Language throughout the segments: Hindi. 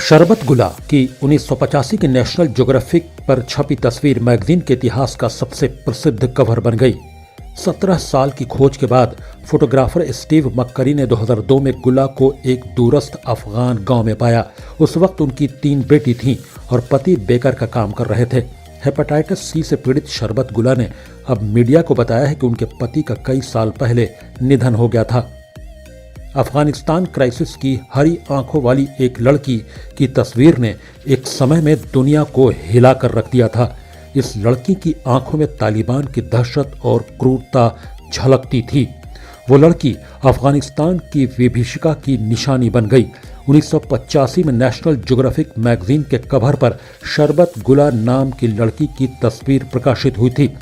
शरबत गुला की 1985 के नेशनल ज्योग्राफिक पर छपी तस्वीर मैगजीन के इतिहास का सबसे प्रसिद्ध कवर बन गई। 17 साल की खोज के बाद फोटोग्राफर स्टीव मक्करी ने 2002 में गुला को एक दूरस्थ अफगान गांव में पाया। उस वक्त उनकी 3 बेटी थीं और पति बेकर का काम कर रहे थे। हेपेटाइटिस सी से पीड़ित शरबत गुला ने अब मीडिया को बताया है कि उनके पति का कई साल पहले निधन हो गया था। अफगानिस्तान क्राइसिस की हरी आंखों वाली एक लड़की की तस्वीर ने एक समय में दुनिया को हिला कर रख दिया था। इस लड़की की आंखों में तालिबान की दहशत और क्रूरता झलकती थी। वो लड़की अफगानिस्तान की विभीषिका की निशानी बन गई। 1985 में नेशनल ज्योग्राफिक मैगजीन के कवर पर शरबत गुला नाम की लड़की की तस्वीर प्रकाशित हुई थी।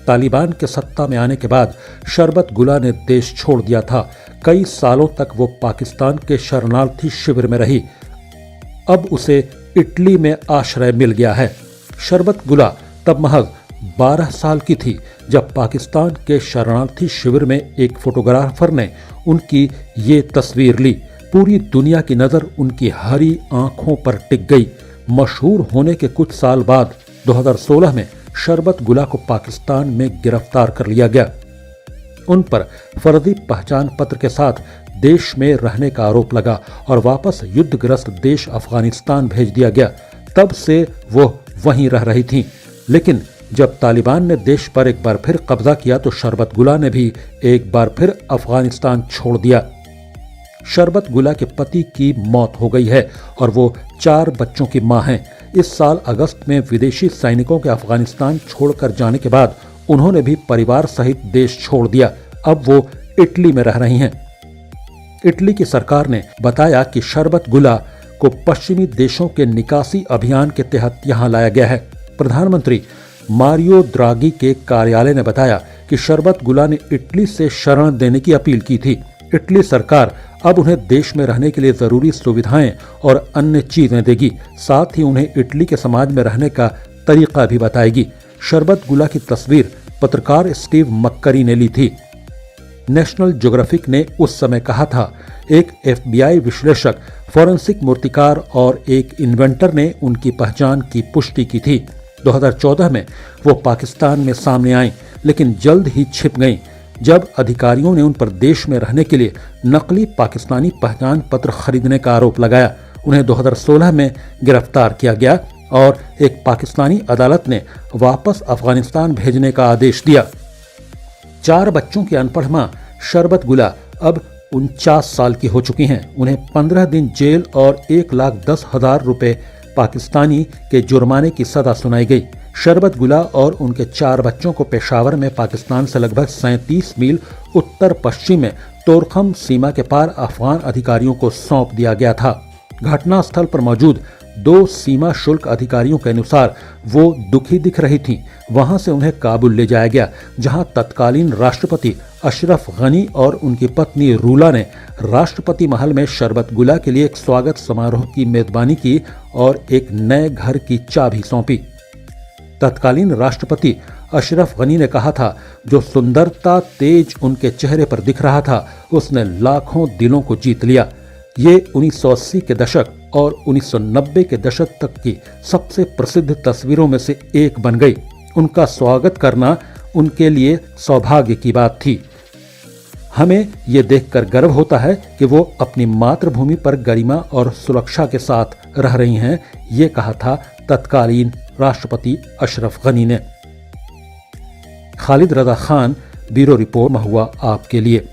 तालिबान के सत्ता में आने के बाद शरबत गुला ने देश छोड़ दिया था। कई सालों तक वो पाकिस्तान के शरणार्थी शिविर में रही। अब उसे इटली में आश्रय मिल गया है। शरबत गुला तब महज 12 साल की थी जब पाकिस्तान के शरणार्थी शिविर में एक फोटोग्राफर ने उनकी ये तस्वीर ली। पूरी दुनिया की नज़र उनकी हरी आंखों पर टिक गई। मशहूर होने के कुछ साल बाद 2016 में शरबत गुला को पाकिस्तान में गिरफ्तार कर लिया गया। उन पर फर्जी पहचान पत्र के साथ देश में रहने का आरोप लगा और वापस युद्धग्रस्त देश अफगानिस्तान भेज दिया गया। तब से वो वहीं रह रही थीं। लेकिन जब तालिबान ने देश पर एक बार फिर कब्जा किया तो शरबत गुला ने भी एक बार फिर अफगानिस्तान छोड़ दिया। शरबत गुला के पति की मौत हो गई है और वो 4 बच्चों की मां हैं। इस साल अगस्त में विदेशी सैनिकों के अफगानिस्तान छोड़कर जाने के बाद उन्होंने भी परिवार सहित देश छोड़ दिया। अब वो इटली में रह रही हैं। इटली की सरकार ने बताया कि शरबत गुला को पश्चिमी देशों के निकासी अभियान के तहत यहां लाया गया है। प्रधानमंत्री मारियो द्रागी के कार्यालय ने बताया कि शरबत गुला ने इटली से शरण देने की अपील की थी। इटली सरकार अब उन्हें देश में रहने के लिए जरूरी सुविधाएं और अन्य चीजें देगी। साथ ही उन्हें इटली के समाज में रहने का तरीका भी बताएगी। शरबत गुला की तस्वीर पत्रकार स्टीव मक्करी ने ली थी। नेशनल ज्योग्राफिक ने उस समय कहा था, एक FBI विश्लेषक, फॉरेंसिक मूर्तिकार और एक इन्वेंटर ने उनकी पहचान की पुष्टि की थी। 2014 में वो पाकिस्तान में सामने आई, लेकिन जल्द ही छिप गईं जब अधिकारियों ने उन पर देश में रहने के लिए नकली पाकिस्तानी पहचान पत्र खरीदने का आरोप लगाया। उन्हें 2016 में गिरफ्तार किया गया और एक पाकिस्तानी अदालत ने वापस अफगानिस्तान भेजने का आदेश दिया। 4 बच्चों की अनपढ़ मां शरबत गुला अब 49 साल की हो चुकी हैं। उन्हें 15 दिन जेल और 1,10,000 रुपए पाकिस्तानी के जुर्माने की सजा सुनाई गई। शरबत गुला और उनके 4 बच्चों को पेशावर में पाकिस्तान से लगभग 37 मील उत्तर पश्चिम में तोरखम सीमा के पार अफगान अधिकारियों को सौंप दिया गया था। घटना स्थल पर मौजूद 2 सीमा शुल्क अधिकारियों के अनुसार वो दुखी दिख रही थीं। वहां से उन्हें काबुल ले जाया गया, जहां तत्कालीन राष्ट्रपति अशरफ गनी और उनकी पत्नी रूला ने राष्ट्रपति महल में शरबत गुला के लिए एक स्वागत समारोह की मेजबानी की और एक नए घर की चाबी सौंपी। तत्कालीन राष्ट्रपति अशरफ गनी ने कहा था, जो सुंदरता तेज उनके चेहरे पर दिख रहा था उसने लाखों दिलों को जीत लिया। ये 1980 के दशक और 1990 के दशक तक की सबसे प्रसिद्ध तस्वीरों में से एक बन गई। उनका स्वागत करना उनके लिए सौभाग्य की बात थी। हमें ये देखकर गर्व होता है कि वो अपनी मातृभूमि पर गरिमा और सुरक्षा के साथ रह रही हैं, ये कहा था तत्कालीन राष्ट्रपति अशरफ गनी ने। खालिद रजा खान, ब्यूरो रिपोर्ट, महुआ आपके लिए।